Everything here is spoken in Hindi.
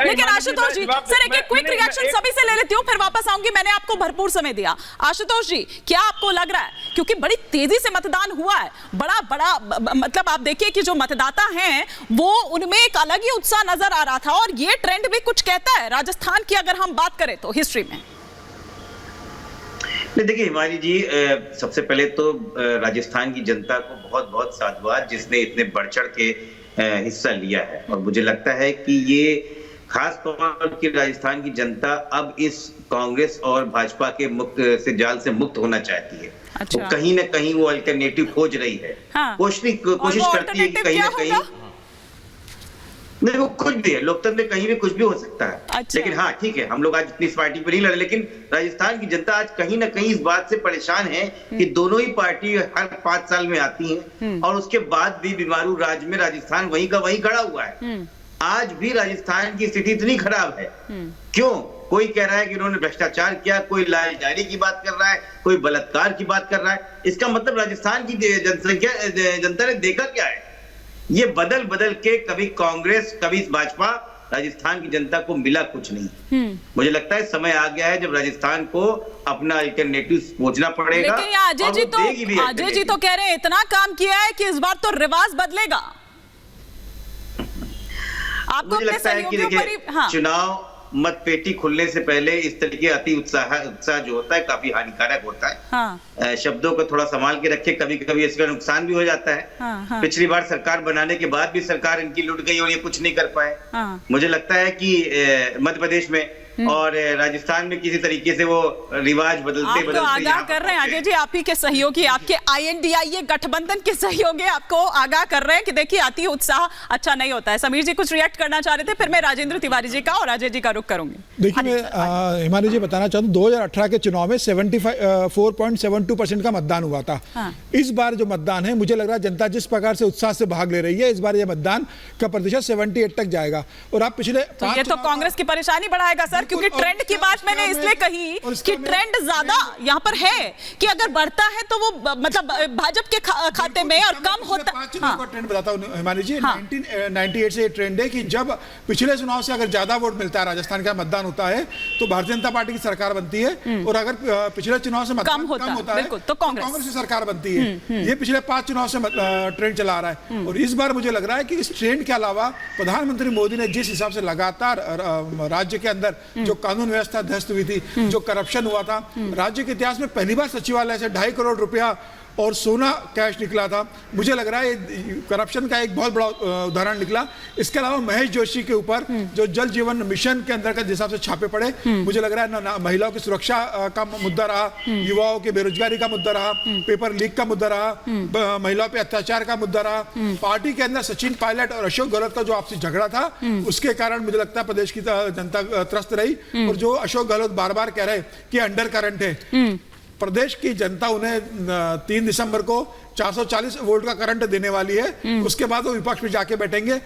लेकिन आशुतोष जी, सर एक क्विक रिएक्शन सभी से ले लेती हूँ, फिर वापस आऊंगी। मैंने आपको भरपूर समय दिया। आशुतोष जी, क्या आपको लग रहा है, क्योंकि बड़ी तेजी से मतदान हुआ है, बड़ा मतलब आप देखिए कि जो मतदाता हैं वो उनमें एक अलग ही उत्साह नजर आ रहा था, और ये ट्रेंड भी कुछ कहता है राजस्थान की अगर हम बात करें तो हिस्ट्री में। देखिए हिमानी जी, सबसे पहले तो राजस्थान की जनता को बहुत बहुत साधुवाद जिसने इतने बढ़ चढ़ के हिस्सा लिया है। और मुझे लगता है कि ये खास तौर पर कि राजस्थान की जनता अब इस कांग्रेस और भाजपा के जाल से मुक्त होना चाहती है। अच्छा। तो कहीं ना कहीं वो अल्टरनेटिव खोज रही है। हाँ। कोशिश करती है कि कहीं ना कहीं नहीं, वो कुछ भी है, लोकतंत्र में कहीं भी कुछ भी हो सकता है। अच्छा। लेकिन हाँ ठीक है, हम लोग आज इतनी इस पार्टी पर नहीं लड़े, लेकिन राजस्थान की जनता आज कहीं ना कहीं इस बात से परेशान है कि दोनों ही पार्टी हर 5 साल में आती हैं और उसके बाद भी बीमारू राज्य में राजस्थान वहीं का वहीं खड़ा हुआ है। आज भी राजस्थान की स्थिति इतनी खराब है। क्यों? कोई कह रहा है कि उन्होंने भ्रष्टाचार किया, कोई लालजारी की बात कर रहा है, कोई बलात्कार की बात कर रहा है। इसका मतलब राजस्थान की जनता ने देखा क्या है? ये बदल बदल के कभी कांग्रेस कभी भाजपा, राजस्थान की जनता को मिला कुछ नहीं। मुझे लगता है समय आ गया है जब राजस्थान को अपना अल्टरनेटिव सोचना पड़ेगा। लेकिन अजय जी तो कह रहे हैं इतना काम किया है कि इस बार तो रिवाज बदलेगा। आपको मुझे लगता है कि देखिए, हाँ। चुनाव मतपेटी खुलने से पहले इस तरह के अति उत्साह जो होता है काफी हानिकारक होता है। हाँ। शब्दों को थोड़ा संभाल के रखे, कभी कभी इसका नुकसान भी हो जाता है। हाँ। पिछली बार सरकार बनाने के बाद भी सरकार इनकी लुट गई और ये कुछ नहीं कर पाए। हाँ। मुझे लगता है कि मध्य प्रदेश में और राजस्थान में किसी तरीके से वो रिवाज बदलते आगाह कर रहे हैं अजय जी, आप ही के सहयोगी, आपके INDIA गठबंधन के सहयोगी आपको आगाह कर रहे हैं कि देखिए अति उत्साह अच्छा नहीं होता है। समीर जी कुछ रिएक्ट करना चाह रहे थे, फिर मैं राजेंद्र तिवारी जी का और अजय जी का रुख करूंगी। देखिए मैं हिमानी जी बताना चाहता हूँ, 2018 के चुनाव में 74.72% का मतदान हुआ था। हाँ। इस बार जो मतदान है, मुझे लग रहा है जनता जिस प्रकार से उत्साह से भाग ले रही है, इस बार यह मतदान का प्रतिशत 78 तक जाएगा। और आप पिछले तो ये तो कांग्रेस की परेशानी बढ़ाएगा सर, क्योंकि ट्रेंड की बात मैंने इसलिए कही कि ट्रेंड ज्यादा यहाँ पर है कि अगर बढ़ता है तो वो मतलब भाजपा के खाते में और कम होता है। हाँ। ट्रेंड बताता हूँ हिमानी जी, 1998 से ये ट्रेंड है कि जब पिछले चुनाव से अगर ज्यादा वोट मिलता है, राजस्थान का मतदान होता है तो भारतीय जनता पार्टी की सरकार बनती है, और अगर पिछले चुनाव से मतदान कम होता है तो कांग्रेस की सरकार बनती है। ये पिछले 5 चुनाव से ट्रेंड चला आ रहा है। और इस बार मुझे लग रहा है कि इस ट्रेंड के अलावा प्रधानमंत्री मोदी ने जिस हिसाब से लगातार राज्य के अंदर जो कानून व्यवस्था ध्वस्त हुई थी, जो करप्शन हुआ था, राज्य के इतिहास में पहली बार सचिवालय से 2.5 करोड़ रुपया और सोना कैश निकला था। मुझे लग रहा है करप्शन का एक बहुत बड़ा उदाहरण निकला। इसके अलावा महेश जोशी के ऊपर जो जल जीवन मिशन के अंदर का जिस हिसाब से छापे पड़े, मुझे लग रहा है महिलाओं की सुरक्षा का मुद्दा रहा, युवाओं की बेरोजगारी का मुद्दा रहा, पेपर लीक का मुद्दा रहा, महिलाओं पे अत्याचार का मुद्दा रहा, पार्टी के अंदर सचिन पायलट और अशोक गहलोत का जो आपसी झगड़ा था, उसके कारण मुझे लगता है प्रदेश की जनता त्रस्त रही। और जो अशोक गहलोत बार बार कह रहे कि अंडर करंट है, प्रदेश की जनता उन्हें 3 दिसंबर को 440 वोल्ट का करंट देने वाली है। उसके बाद वो विपक्ष में जाके बैठेंगे।